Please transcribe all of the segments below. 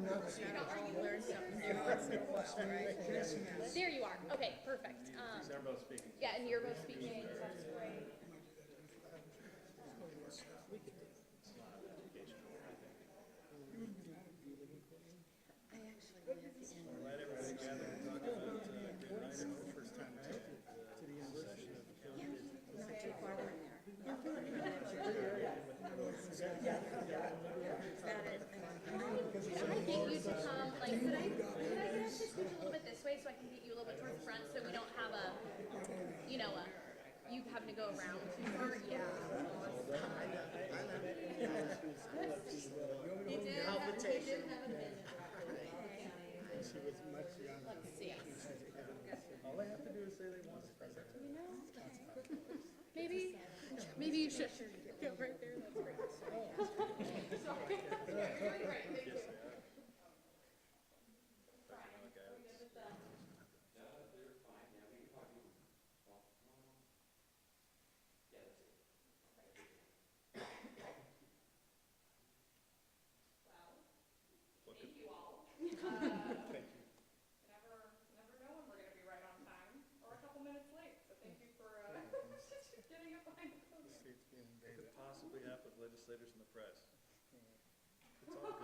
learn something new once in a while, right? There you are. Okay, perfect. They're both speaking. Yeah, and you're both speaking. That's great. Glad everybody gathered to talk about Green Light for the first time to the session of the county. Not too far from there. Could I get you to come, like, could I get us to switch a little bit this way so I can get you a little bit towards the front so we don't have a, you know, you having to go around too far? Yeah. He did have a vision. She was much younger. Let's see. All they have to do is say they want it. You know? Maybe you should go right there. That's great. Sorry. Doing great. Thank you. Never know when we're going to be right on time or a couple minutes late. So thank you for getting up behind the podium. What could possibly happen with legislators in the press? It's all good.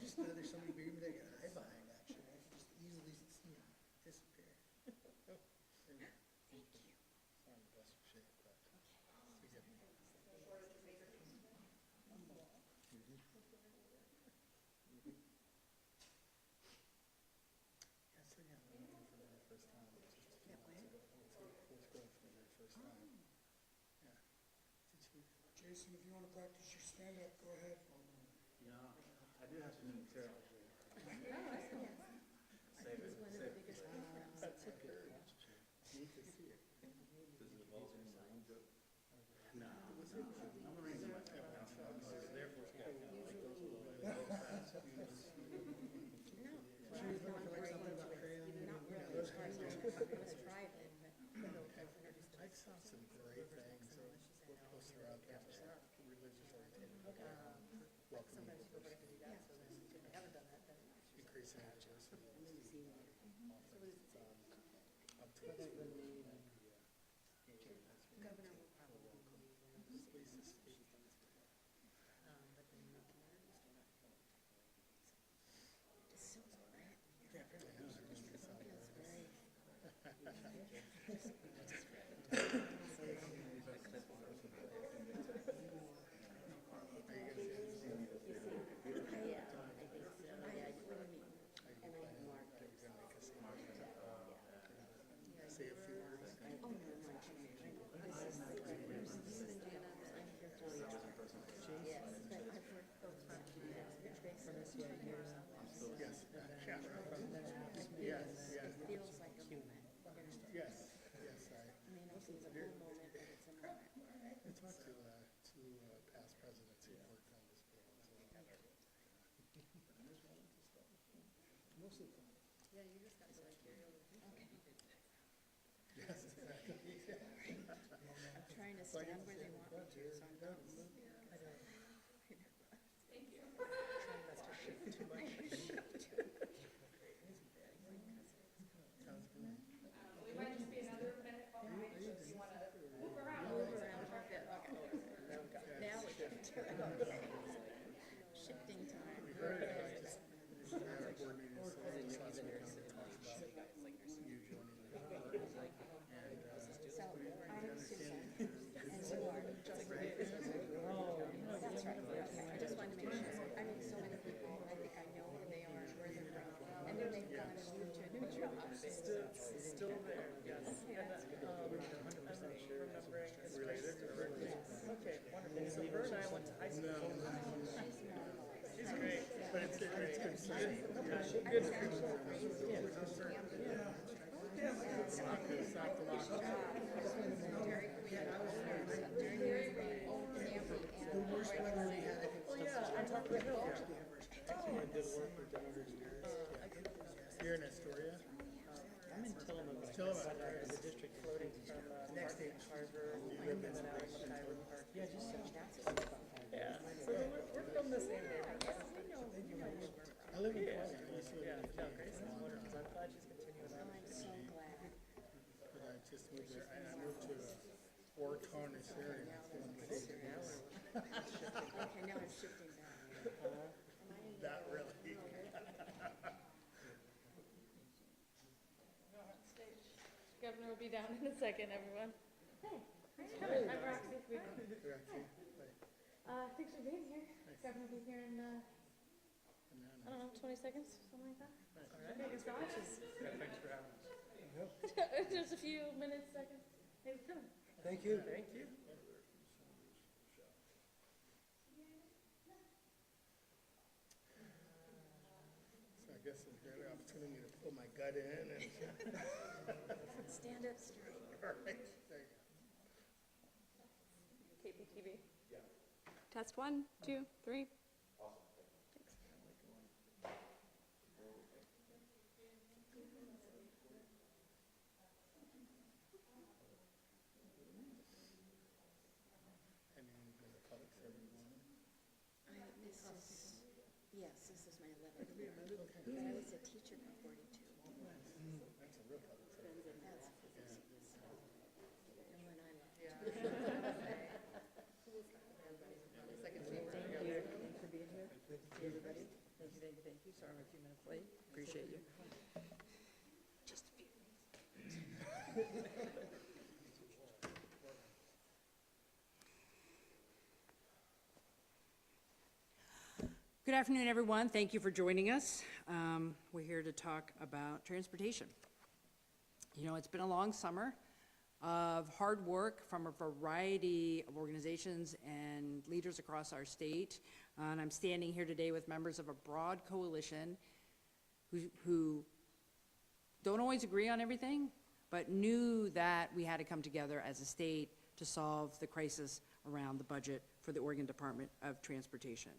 Just know there's somebody bigger they can hide behind, actually. Just easily, disappear. Thank you. Not in the best of shape, but we get me. Yeah, so yeah, we're meeting for the very first time. It's just a few months ago. It's fourth grade for the very first time. Yeah. Jason, if you want to practice your stand-up, go ahead. Yeah, I do have some material. Save it. That's a good. Neat to see it. Does it involve any of my own joke? No. I'm a reason my family house. I was there for school. Like those little fast. She was looking for like something about crayon. Let's try it. I saw some great things posted around campus, religious oriented, welcoming diversity, increasing diversity, up to Governor will probably please to speak. Yeah, apparently not. Say a few words. Yes. feels like a moment. Yes. Yes. I mean, it's a full moment, but it's a moment. I talked to past presidents who worked on this bill. Mostly. Yeah, you just got to like carry over. Okay. Yes, exactly. I'm trying to stand where they want me to, so I'm not moving. Thank you. Trying not to shift too much. Sounds good. We might just be another minute behind, so if you want to move around. Move around. Okay. Now we get to it. Okay. Shifting time. We heard it. This is our board meeting, so last week we talked about you joining the board. And So I'm Susan, and you are. That's right. Okay. I just wanted to make sure. I mean, so many people, I think I know who they are, where they're from, and then they've gone and moved to a new job. Still there, yes. And I'm 100% sure remembering his related directly. Okay, wonderful. So her and I went to high school. She's great, but it's great. It's concerning. Good. The worst weather we had, I think. Oh yeah, on top of the hill. I did work for Denver years. You're in Astoria? I'm in Tillamook. Tillamook. The district floating from Next Market stage. Harbor and then out in McIver Park. Yeah, just Yeah. So we're tell Grace is wonderful. I'm glad she's continuing on. I'm so glad. But I just moved there, I moved to a war-torn area. Okay, now I'm shifting back. Not really. Governor will be down in a second, everyone. Hey, thanks for coming. I'm Roxy. Thanks for being here. Governor will be here in, I don't know, 20 seconds, something like that. All right. Thanks for watching. Yeah, thanks for having us. Just a few minutes, seconds. Thanks for coming. Thank you. Thank you. So I guess it's a great opportunity to put my gut in and. Stand up straight. All right, there you go. KPTV. Test 1, 2, 3. And then you go to public service. This is my 11th year. But I was a teacher for 42. That's a real public service. That's and when I left. Thank you. Thanks for being here. Good to see everybody. Thank you, thank you, thank you. Sorry I'm a few minutes late. Appreciate you. Just a few. Good afternoon, everyone. Thank you for joining us. We're here to talk about transportation. You know, it's been a long summer of hard work from a variety of organizations and leaders across our state. And I'm standing here today with members of a broad coalition who don't always agree on everything, but knew that we had to come together as a state to solve the crisis around the budget for the Oregon Department of Transportation.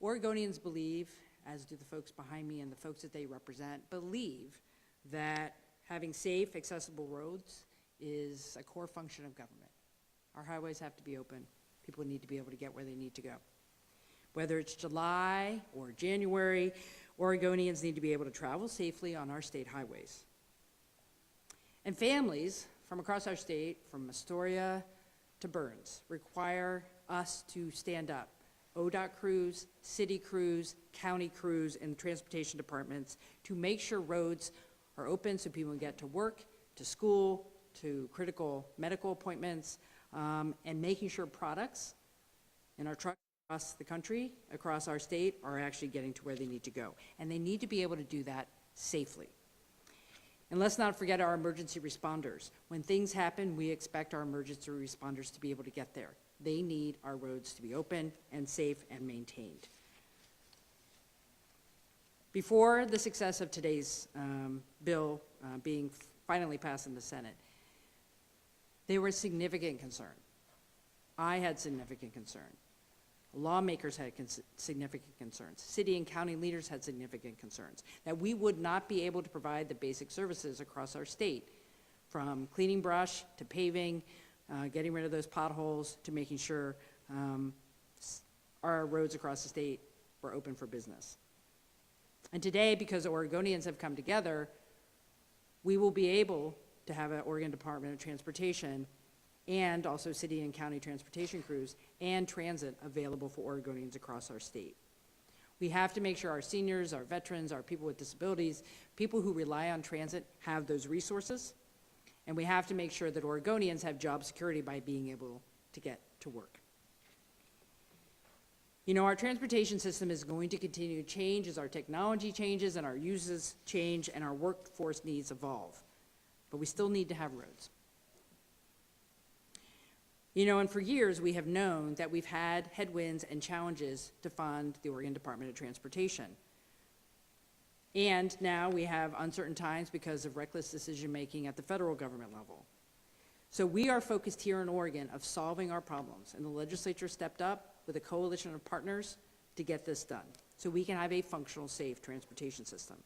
Oregonians believe, as do the folks behind me and the folks that they represent, believe that having safe, accessible roads is a core function of government. Our highways have to be open. People need to be able to get where they need to go. Whether it's July or January, Oregonians need to be able to travel safely on our state highways. And families from across our state, from Astoria to Burns, require us to stand up. ODOT crews, city crews, county crews, and transportation departments to make sure roads are open so people can get to work, to school, to critical medical appointments, and making sure products in our trucks across the country, across our state, are actually getting to where they need to go. And they need to be able to do that safely. And let's not forget our emergency responders. When things happen, we expect our emergency responders to be able to get there. They need our roads to be open and safe and maintained. Before the success of today's bill being finally passed in the Senate, there was significant concern. I had significant concern. Lawmakers had significant concerns. City and county leaders had significant concerns that we would not be able to provide the basic services across our state, from cleaning brush to paving, getting rid of those potholes, to making sure our roads across the state were open for business. And today, because Oregonians have come together, we will be able to have an Oregon Department of Transportation and also city and county transportation crews and transit available for Oregonians across our state. We have to make sure our seniors, our veterans, our people with disabilities, people who rely on transit have those resources. And we have to make sure that Oregonians have job security by being able to get to work. You know, our transportation system is going to continue to change as our technology changes and our uses change and our workforce needs evolve. But we still need to have roads. You know, and for years we have known that we've had headwinds and challenges to fund the Oregon Department of Transportation. And now we have uncertain times because of reckless decision-making at the federal government level. So we are focused here in Oregon of solving our problems, and the legislature stepped up with a coalition of partners to get this done, so we can have a functional, safe transportation system.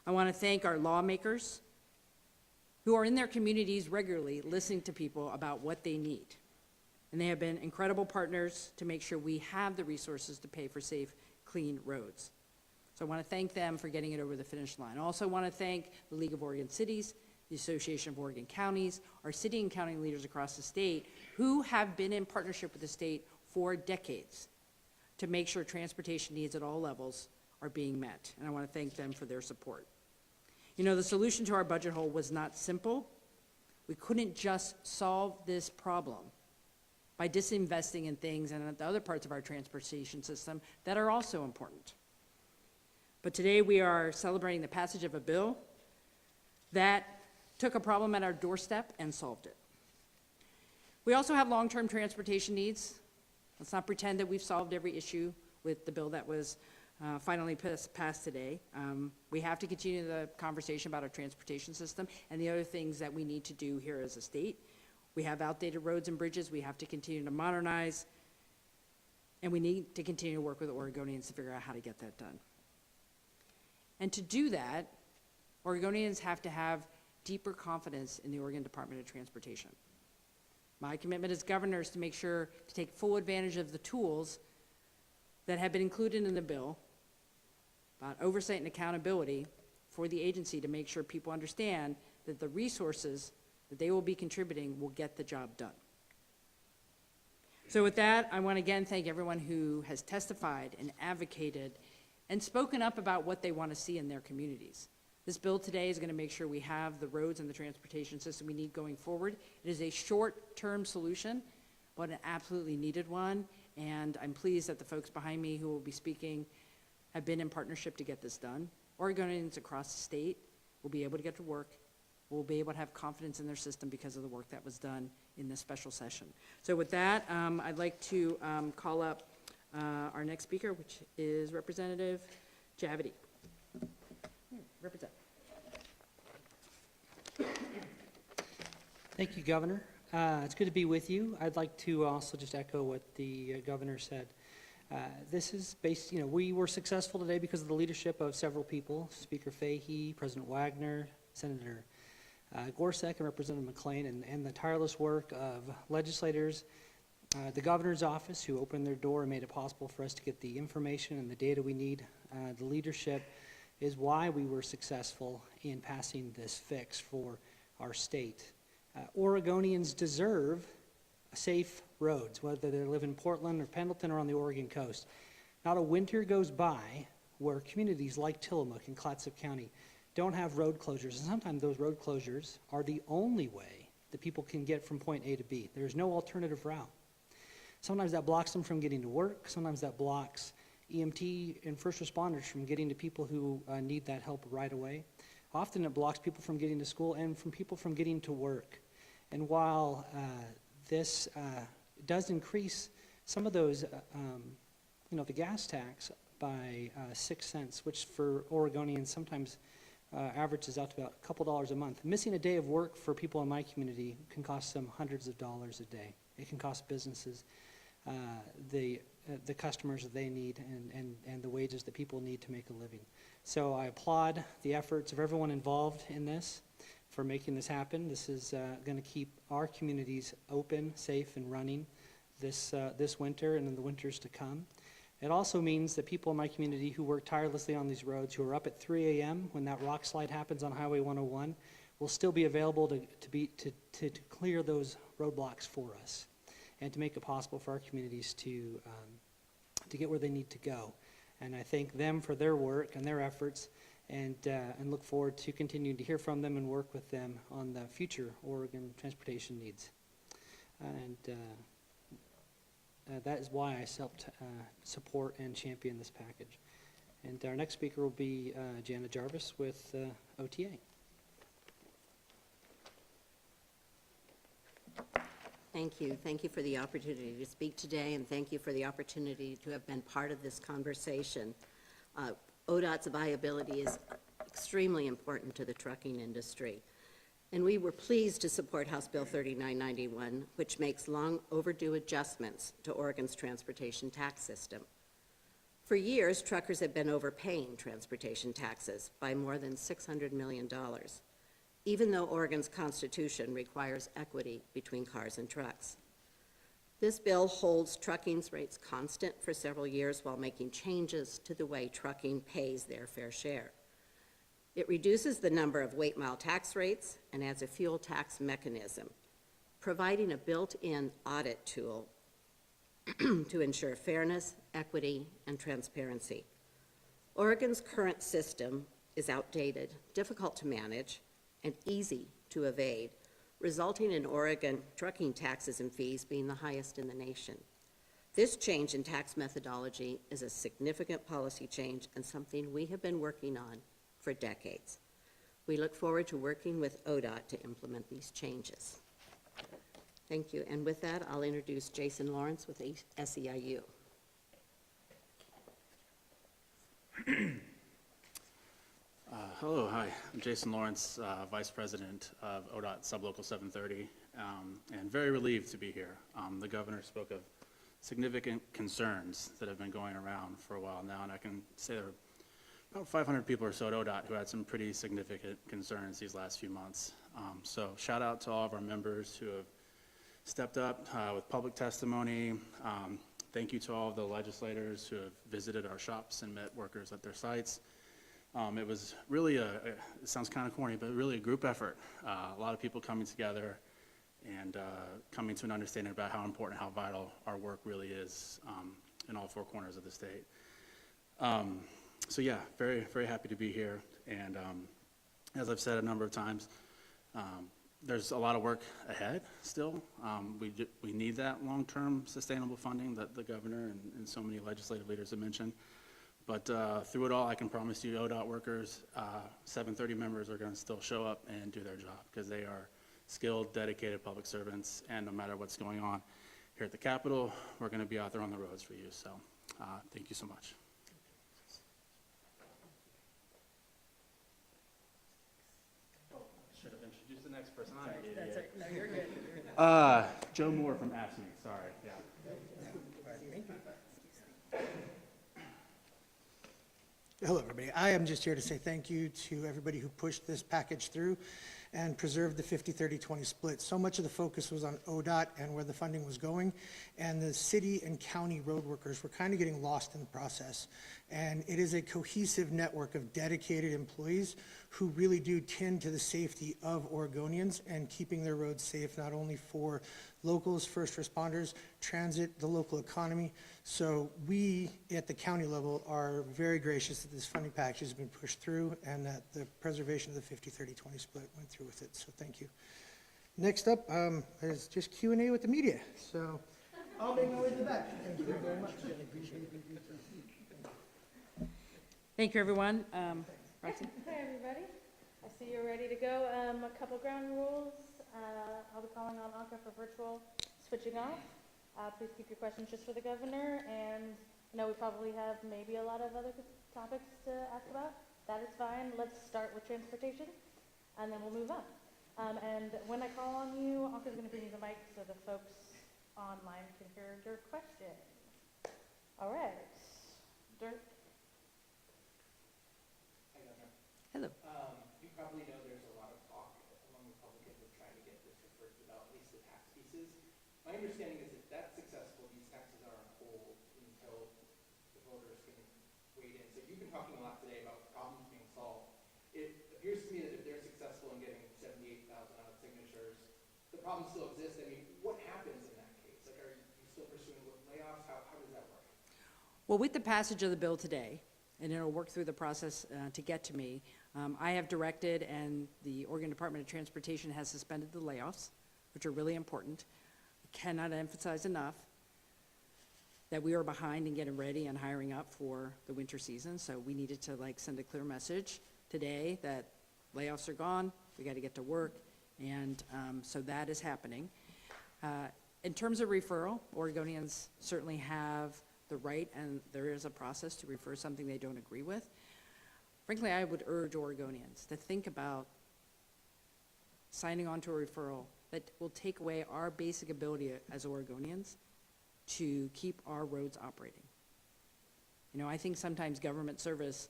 I want to thank our lawmakers who are in their communities regularly listening to people about what they need. And they have been incredible partners to make sure we have the resources to pay for safe, clean roads. So I want to thank them for getting it over the finish line. I also want to thank the League of Oregon Cities, the Association of Oregon Counties, our city and county leaders across the state who have been in partnership with the state for decades to make sure transportation needs at all levels are being met. And I want to thank them for their support. You know, the solution to our budget hole was not simple. We couldn't just solve this problem by disinvesting in things and the other parts of our transportation system that are also important. But today we are celebrating the passage of a bill that took a problem at our doorstep and solved it. We also have long-term transportation needs. Let's not pretend that we've solved every issue with the bill that was finally passed today. We have to continue the conversation about our transportation system and the other things that we need to do here as a state. We have outdated roads and bridges we have to continue to modernize, and we need to continue to work with Oregonians to figure out how to get that done. And to do that, Oregonians have to have deeper confidence in the Oregon Department of Transportation. My commitment as governor is to make sure to take full advantage of the tools that have been included in the bill about oversight and accountability for the agency to make sure people understand that the resources that they will be contributing will get the job done. So with that, I want to again thank everyone who has testified and advocated and spoken up about what they want to see in their communities. This bill today is going to make sure we have the roads and the transportation system we need going forward. It is a short-term solution, but an absolutely needed one, and I'm pleased that the folks behind me who will be speaking have been in partnership to get this done. Oregonians across the state will be able to get to work, will be able to have confidence in their system because of the work that was done in this special session. So with that, I'd like to call up our next speaker, which is Representative Javity. Represent. Thank you, Governor. It's good to be with you. I'd like to also just echo what the governor said. This is based, we were successful today because of the leadership of several people, Speaker Fahey, President Wagner, Senator Gorsuch, and Representative McClain, and the tireless work of legislators, the governor's office, who opened their door and made it possible for us to get the information and the data we need. The leadership is why we were successful in passing this fix for our state. Oregonians deserve safe roads, whether they live in Portland or Pendleton or on the Oregon coast. Not a winter goes by where communities like Tillamook and Clatsop County don't have road closures, and sometimes those road closures are the only way that people can get from point A to B. There's no alternative route. Sometimes that blocks them from getting to work. Sometimes that blocks EMT and first responders from getting to people who need that help right away. Often it blocks people from getting to school and from people from getting to work. And while this does increase some of those, the gas tax by 6 cents, which for Oregonians sometimes averages out to about a couple dollars a month. Missing a day of work for people in my community can cost them hundreds of dollars a day. It can cost businesses the customers that they need and the wages that people need to make a living. So I applaud the efforts of everyone involved in this for making this happen. This is going to keep our communities open, safe, and running this winter and in the winters to come. It also means that people in my community who work tirelessly on these roads, who are up at 3 a.m. when that rock slide happens on Highway 101, will still be available to clear those roadblocks for us and to make it possible for our communities to get where they need to go. And I thank them for their work and their efforts, and look forward to continuing to hear from them and work with them on the future Oregon transportation needs. And that is why I helped support and champion this package. And our next speaker will be Jana Jarvis with OTA. Thank you. Thank you for the opportunity to speak today, and thank you for the opportunity to have been part of this conversation. ODOT's viability is extremely important to the trucking industry, and we were pleased to support House Bill 3991, which makes long overdue adjustments to Oregon's transportation tax system. For years, truckers have been overpaying transportation taxes by more than $600 million. Even though Oregon's Constitution requires equity between cars and trucks. This bill holds trucking's rates constant for several years while making changes to the way trucking pays their fair share. It reduces the number of weight mile tax rates and adds a fuel tax mechanism, providing a built-in audit tool to ensure fairness, equity, and transparency. Oregon's current system is outdated, difficult to manage, and easy to evade, resulting in Oregon trucking taxes and fees being the highest in the nation. This change in tax methodology is a significant policy change and something we have been working on for decades. We look forward to working with ODOT to implement these changes. Thank you. And with that, I'll introduce Jason Lawrence with SEIU. Hello, hi. I'm Jason Lawrence, Vice President of ODOT Sublocal 730, and very relieved to be here. The governor spoke of significant concerns that have been going around for a while now, and I can say there are about 500 people or so at ODOT who had some pretty significant concerns these last few months. So shout out to all of our members who have stepped up with public testimony. Thank you to all of the legislators who have visited our shops and met workers at their sites. It was really it sounds kind of corny, but really a group effort. A lot of people coming together and coming to an understanding about how important, how vital our work really is in all four corners of the state. So yeah, very, very happy to be here. And as I've said a number of times, there's a lot of work ahead still. We need that long-term sustainable funding that the governor and so many legislative leaders have mentioned. But through it all, I can promise you ODOT workers, 730 members are going to still show up and do their job because they are skilled, dedicated public servants, and no matter what's going on here at the Capitol, we're going to be out there on the roads for you. So thank you so much. Should have introduced the next person. That's right. No, you're good. Joe Moore from ASME, sorry. Yeah. Hello, everybody. I am just here to say thank you to everybody who pushed this package through and preserved the 50-30-20 split. So much of the focus was on ODOT and where the funding was going, and the city and county road workers were kind of getting lost in the process. And it is a cohesive network of dedicated employees who really do tend to the safety of Oregonians and keeping their roads safe, not only for locals, first responders, transit, the local economy. So we at the county level are very gracious that this funding package has been pushed through and that the preservation of the 50-30-20 split went through with it. So thank you. Next up is just Q&A with the media. So I'll make my way to the back. Thank you very much. Thank you, everyone. Roxy? Hi, everybody. I see you're ready to go. A couple ground rules. I'll be calling on Anka for virtual switching off. Please keep your questions just for the governor, and I know we probably have maybe a lot of other topics to ask about. That is fine. Let's start with transportation, and then we'll move on. And when I call on you, Anka's going to bring you the mic so the folks online can hear your question. All right. Dirk? Hello. You probably know there's a lot of talk among Republicans of trying to get this reversed without at least the tax pieces. My understanding is if that's successful, these taxes are on hold until the voters can wade in. So you've been talking a lot today about problems being solved. It appears to me that if they're successful in getting 78,000 odd signatures, the problem still exists. I mean, what happens in that case? Like, are you still pursuing layoffs? How does that work? Well, with the passage of the bill today, and it'll work through the process to get to me, I have directed, and the Oregon Department of Transportation has suspended the layoffs, which are really important. I cannot emphasize enough that we are behind in getting ready and hiring up for the winter season, so we needed to send a clear message today that layoffs are gone, we got to get to work, and so that is happening. In terms of referral, Oregonians certainly have the right, and there is a process to refer something they don't agree with. Frankly, I would urge Oregonians to think about signing on to a referral that will take away our basic ability as Oregonians to keep our roads operating. You know, I think sometimes government service,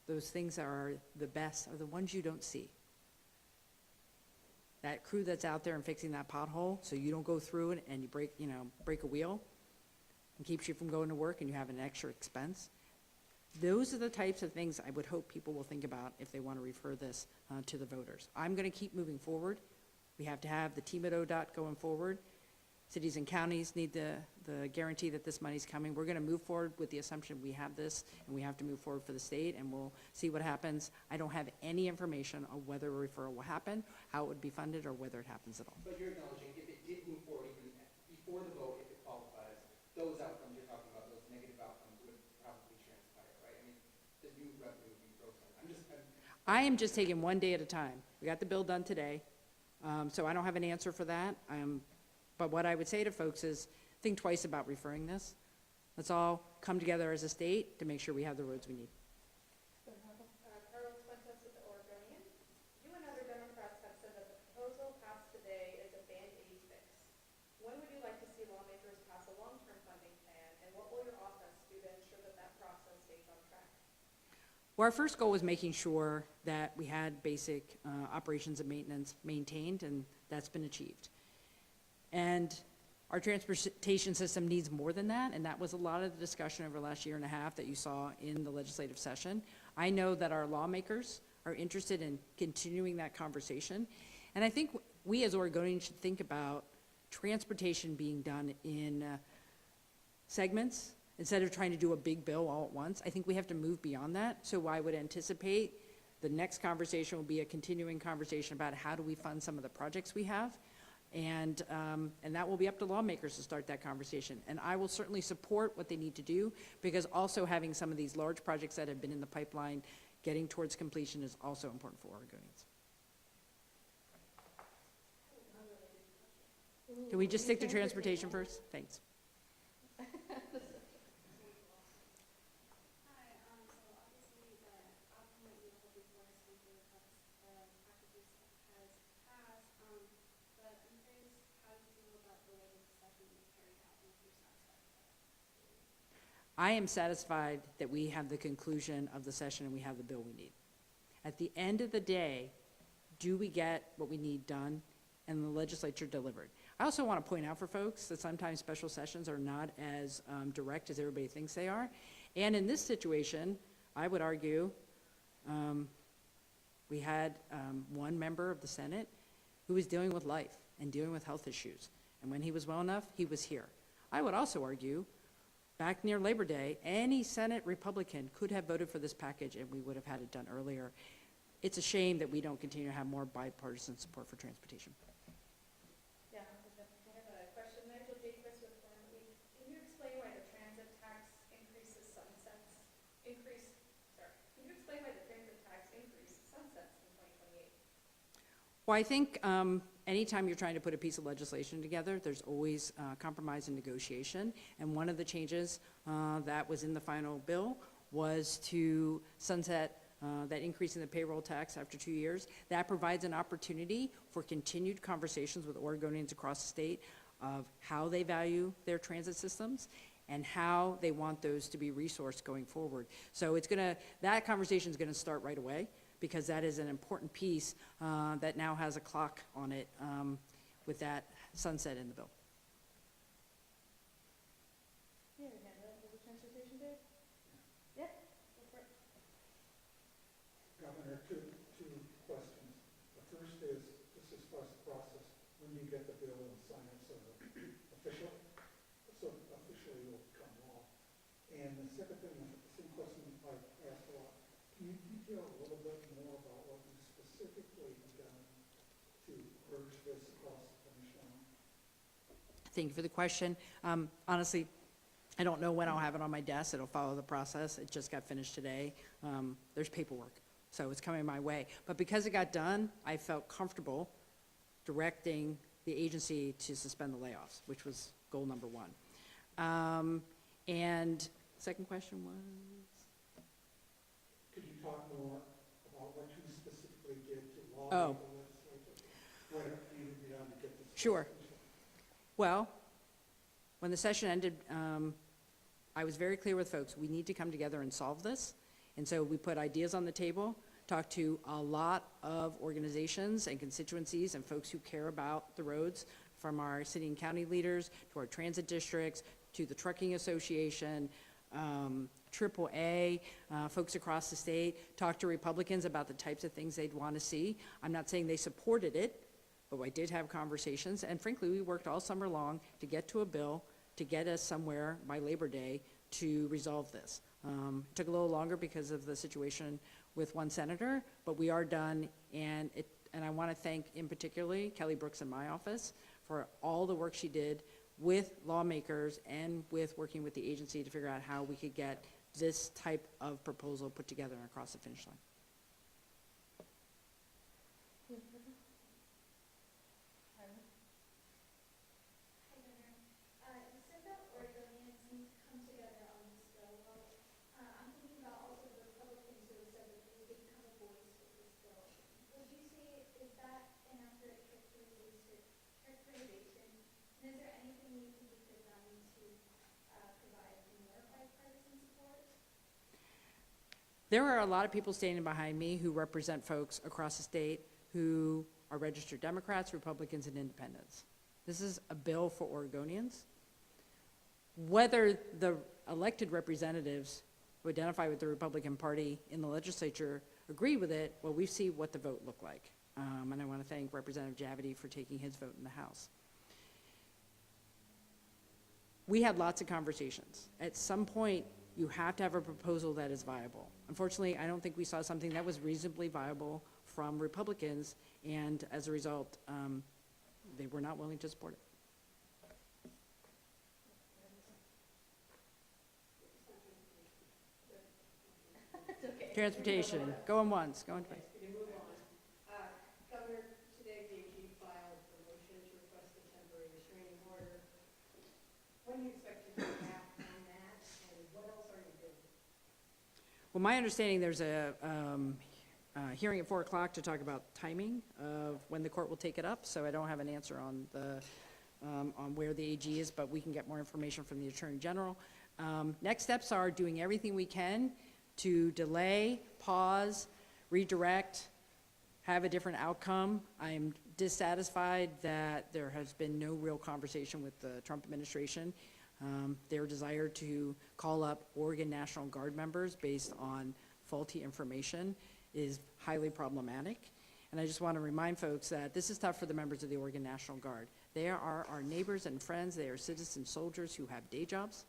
those things that are the best are the ones you don't see. that crew that's out there and fixing that pothole, so you don't go through it and you break a wheel, and keeps you from going to work and you have an extra expense. Those are the types of things I would hope people will think about if they want to refer this to the voters. I'm going to keep moving forward. We have to have the team at ODOT going forward. Cities and counties need the guarantee that this money's coming. We're going to move forward with the assumption we have this, and we have to move forward for the state, and we'll see what happens. I don't have any information on whether a referral will happen, how it would be funded, or whether it happens at all. But you're acknowledging if it did move forward even before the vote, if it qualifies, those outcomes you're talking about, those negative outcomes would probably transpire, right? I mean, the new revenue would be frozen. I am just taking one day at a time. We got the bill done today, so I don't have an answer for that. But what I would say to folks is, think twice about referring this. Let's all come together as a state to make sure we have the roads we need. Carlos Fuentes with the Oregonian. You and other Democrats have said that the proposal passed today is a Band-Aid fix. When would you like to see lawmakers pass a long-term funding plan, and what will your office do to ensure that that process stays on track? Well, our first goal was making sure that we had basic operations and maintenance maintained, and that's been achieved. And our transportation system needs more than that, and that was a lot of the discussion over the last year and a half that you saw in the legislative session. I know that our lawmakers are interested in continuing that conversation, and I think we as Oregonians should think about transportation being done in segments instead of trying to do a big bill all at once. I think we have to move beyond that, so I would anticipate the next conversation will be a continuing conversation about how do we fund some of the projects we have. And that will be up to lawmakers to start that conversation. And I will certainly support what they need to do, because also having some of these large projects that have been in the pipeline getting towards completion is also important for Oregonians. Can we just stick to transportation first? Thanks. I am satisfied that we have the conclusion of the session and we have the bill we need. At the end of the day, do we get what we need done and the legislature delivered? I also want to point out for folks that sometimes special sessions are not as direct as everybody thinks they are. And in this situation, I would argue we had one member of the Senate who was dealing with life and dealing with health issues. And when he was well enough, he was here. I would also argue back near Labor Day, any Senate Republican could have voted for this package and we would have had it done earlier. It's a shame that we don't continue to have more bipartisan support for transportation. Yeah, I have a question. Nigel Jacobs with Foreign Week. Can you explain why the transit tax increases sunsets? Can you explain why the transit tax increase sunsets in 2028? Well, I think anytime you're trying to put a piece of legislation together, there's always compromise and negotiation. And one of the changes that was in the final bill was to sunset that increase in the payroll tax after 2 years. That provides an opportunity for continued conversations with Oregonians across the state of how they value their transit systems and how they want those to be resourced going forward. So that conversation is gonna start right away, because that is an important piece that now has a clock on it with that sunset in the bill. Yeah, for the transportation day? Yep, go for it. Governor, two questions. The first is, just as far as the process, when you get the bill and sign it, so officially will become law. And the second thing, the same question I asked a lot, can you detail a little bit more about what you specifically have done to urge this across the finish line? Thank you for the question. Honestly, I don't know when I'll have it on my desk. It'll follow the process. It just got finished today. There's paperwork, so it's coming my way. But because it got done, I felt comfortable directing the agency to suspend the layoffs, which was goal number one. And second question was? Could you talk more about what you specifically did to lobby the legislature? What needed to be done to get this? Sure. Well, when the session ended, I was very clear with folks, we need to come together and solve this. And so we put ideas on the table talked to a lot of organizations and constituencies and folks who care about the roads, from our city and county leaders to our transit districts to the trucking association, AAA, folks across the state, talked to Republicans about the types of things they'd want to see. I'm not saying they supported it, but I did have conversations, and frankly, we worked all summer long to get to a bill to get us somewhere by Labor Day to resolve this. It took a little longer because of the situation with one senator, but we are done, and I want to thank in particularly Kelly Brooks in my office for all the work she did with lawmakers and with working with the agency to figure out how we could get this type of proposal put together and across the finish line. Hi, Governor. You said that Oregonians need to come together on this bill. Well, I'm thinking about also the Republicans who have said that they didn't have a voice with this bill. Would you say, is that an accurate characterization? And is there anything you think you could have done to provide more bipartisan support? There are a lot of people standing behind me who represent folks across the state who are registered Democrats, Republicans, and Independents. This is a bill for Oregonians. Whether the elected representatives who identify with the Republican Party in the legislature agree with it, well, we see what the vote looked like. And I want to thank Representative Javity for taking his vote in the House. We had lots of conversations. At some point, you have to have a proposal that is viable. Unfortunately, I don't think we saw something that was reasonably viable from Republicans, and as a result, they were not willing to support it. Transportation, going once, going twice. We can move on. Governor, today the AG filed a motion to request a temporary restraining order. When do you expect to hear back on that, and what else are you doing? Well, my understanding, there's a hearing at 4 o'clock to talk about timing of when the court will take it up, so I don't have an answer on where the AG is, but we can get more information from the Attorney General. Next steps are doing everything we can to delay, pause, redirect, have a different outcome. I'm dissatisfied that there has been no real conversation with the Trump administration. Their desire to call up Oregon National Guard members based on faulty information is highly problematic. And I just want to remind folks that this is tough for the members of the Oregon National Guard. They are our neighbors and friends. They are citizen soldiers who have day jobs.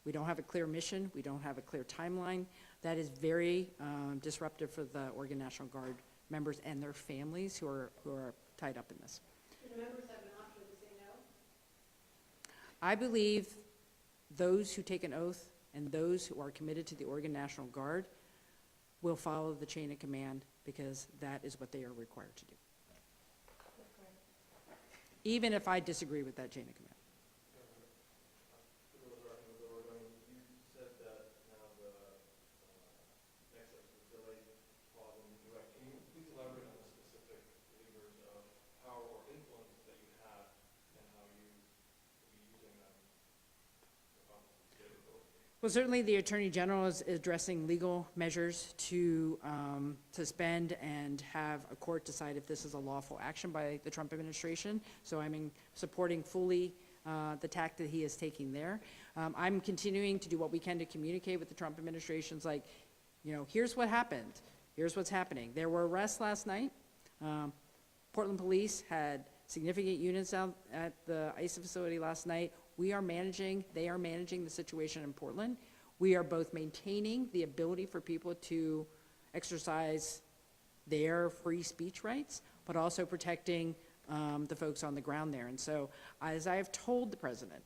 We don't have a clear mission. We don't have a clear timeline. That is very disruptive for the Oregon National Guard members and their families who are tied up in this. Do the members have an option to say no? I believe those who take an oath and those who are committed to the Oregon National Guard will follow the chain of command, because that is what they are required to do. Even if I disagree with that chain of command. Well, certainly the Attorney General is addressing legal measures to suspend and have a court decide if this is a lawful action by the Trump administration. So I'm supporting fully the tack that he is taking there. I'm continuing to do what we can to communicate with the Trump administration. It's like, you know, here's what happened. Here's what's happening. There were arrests last night. Portland police had significant units out at the ICE facility last night. They are managing the situation in Portland. We are both maintaining the ability for people to exercise their free speech rights, but also protecting the folks on the ground there. And so, as I have told the president,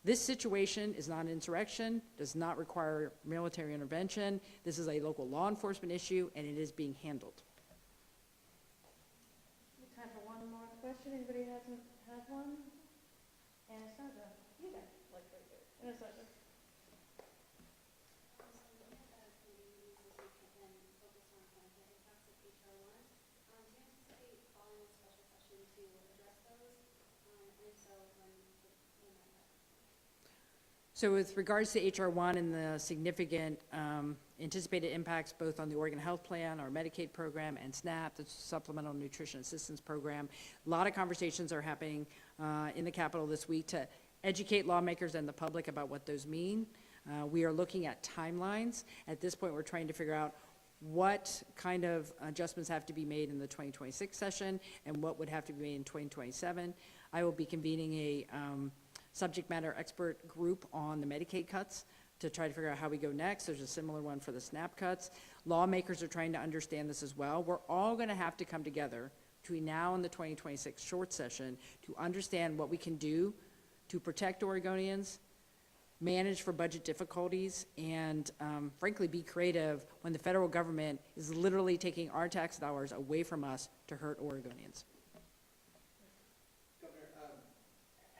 this situation is not an insurrection, does not require military intervention. This is a local law enforcement issue, and it is being handled. Time for one more question. Anybody hasn't had one? Anastasia, you guys, like right there. Anastasia. So with regards to HR 1 and the significant anticipated impacts both on the Oregon Health Plan, our Medicaid program, and SNAP, the Supplemental Nutrition Assistance Program, a lot of conversations are happening in the Capitol this week to educate lawmakers and the public about what those mean. We are looking at timelines. At this point, we're trying to figure out what kind of adjustments have to be made in the 2026 session and what would have to be made in 2027. I will be convening a subject matter expert group on the Medicaid cuts to try to figure out how we go next. There's a similar one for the SNAP cuts. Lawmakers are trying to understand this as well. We're all going to have to come together between now and the 2026 short session to understand what we can do to protect Oregonians, manage for budget difficulties, and frankly be creative when the federal government is literally taking our tax dollars away from us to hurt Oregonians. Governor,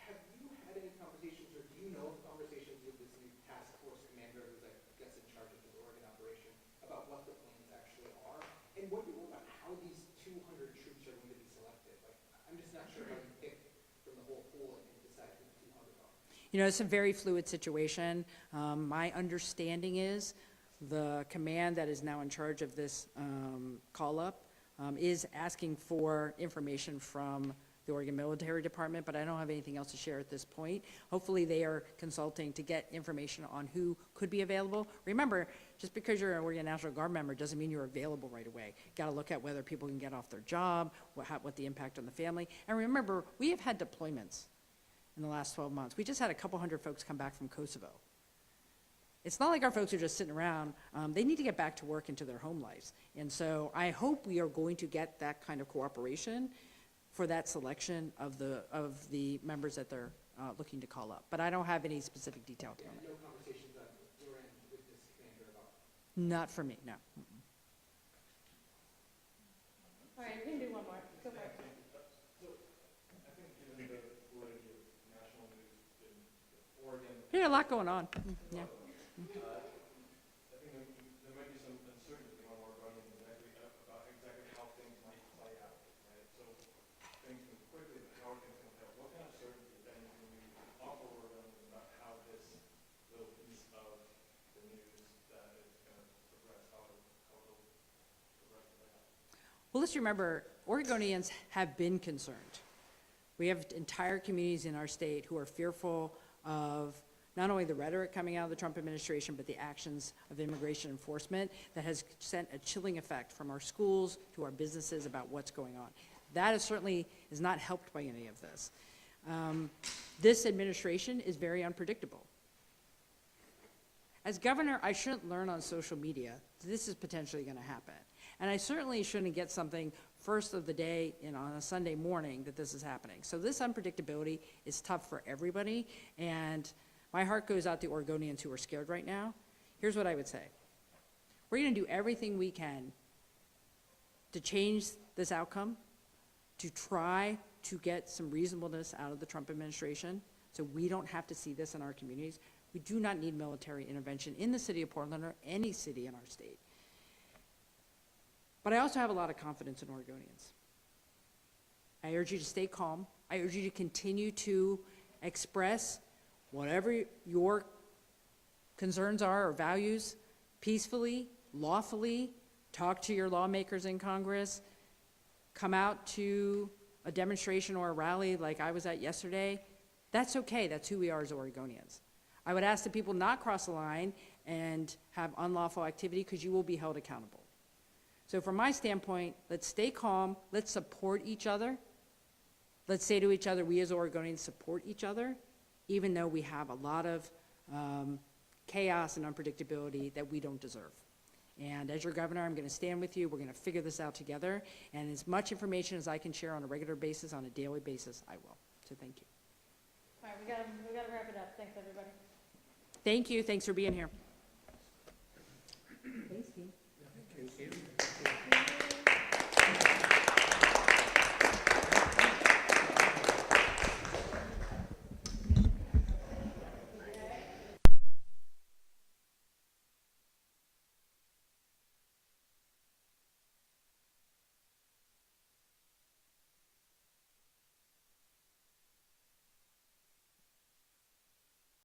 have you had any conversations, or do you know of conversations with this new task force commander who's, I guess, in charge of this Oregon operation about what the plans actually are? And what do you know about how these 200 troops are going to be selected? Like, I'm just not sure how you pick from the whole pool and decide who the 200 are. You know, it's a very fluid situation. My understanding is the command that is now in charge of this call-up is asking for information from the Oregon Military Department, but I don't have anything else to share at this point. Hopefully they are consulting to get information on who could be available. Remember, just because you're an Oregon National Guard member doesn't mean you're available right away. Got to look at whether people can get off their job, what the impact on the family. And remember, we have had deployments in the last 12 months. We just had a couple hundred folks come back from Kosovo. It's not like our folks are just sitting around. They need to get back to work into their home lives. And so I hope we are going to get that kind of cooperation for that selection of the members that they're looking to call up. But I don't have any specific detail at the moment. No conversations on your end with this commander about? Not for me, no. All right, we can do one more. Go for it. Yeah, a lot going on. Yeah. I think there might be some uncertainty among Oregonians about exactly how things might play out, right? So things move quickly, but how are things going to play out? What kind of certainty, if anything, can you offer Oregonians about how this little piece of the news that is going to progress, how it'll progress and play out? Well, let's remember, Oregonians have been concerned. We have entire communities in our state who are fearful of not only the rhetoric coming out of the Trump administration, but the actions of immigration enforcement that has sent a chilling effect from our schools to our businesses about what's going on. That is certainly is not helped by any of this. This administration is very unpredictable. As governor, I shouldn't learn on social media this is potentially going to happen. And I certainly shouldn't get something first of the day on a Sunday morning that this is happening. So this unpredictability is tough for everybody, and my heart goes out to Oregonians who are scared right now. Here's what I would say. We're going to do everything we can to change this outcome, to try to get some reasonableness out of the Trump administration so we don't have to see this in our communities. We do not need military intervention in the city of Portland or any city in our state. But I also have a lot of confidence in Oregonians. I urge you to stay calm. I urge you to continue to express whatever your concerns are or values peacefully, lawfully. Talk to your lawmakers in Congress. Come out to a demonstration or a rally like I was at yesterday. That's okay. That's who we are as Oregonians. I would ask that people not cross the line and have unlawful activity because you will be held accountable. So from my standpoint, let's stay calm. Let's support each other. Let's say to each other, we as Oregonians support each other, even though we have a lot of chaos and unpredictability that we don't deserve. And as your governor, I'm going to stand with you. We're going to figure this out together. And as much information as I can share on a regular basis, on a daily basis, I will. So thank you. All right, we gotta wrap it up. Thanks, everybody. Thank you. Thanks for being here.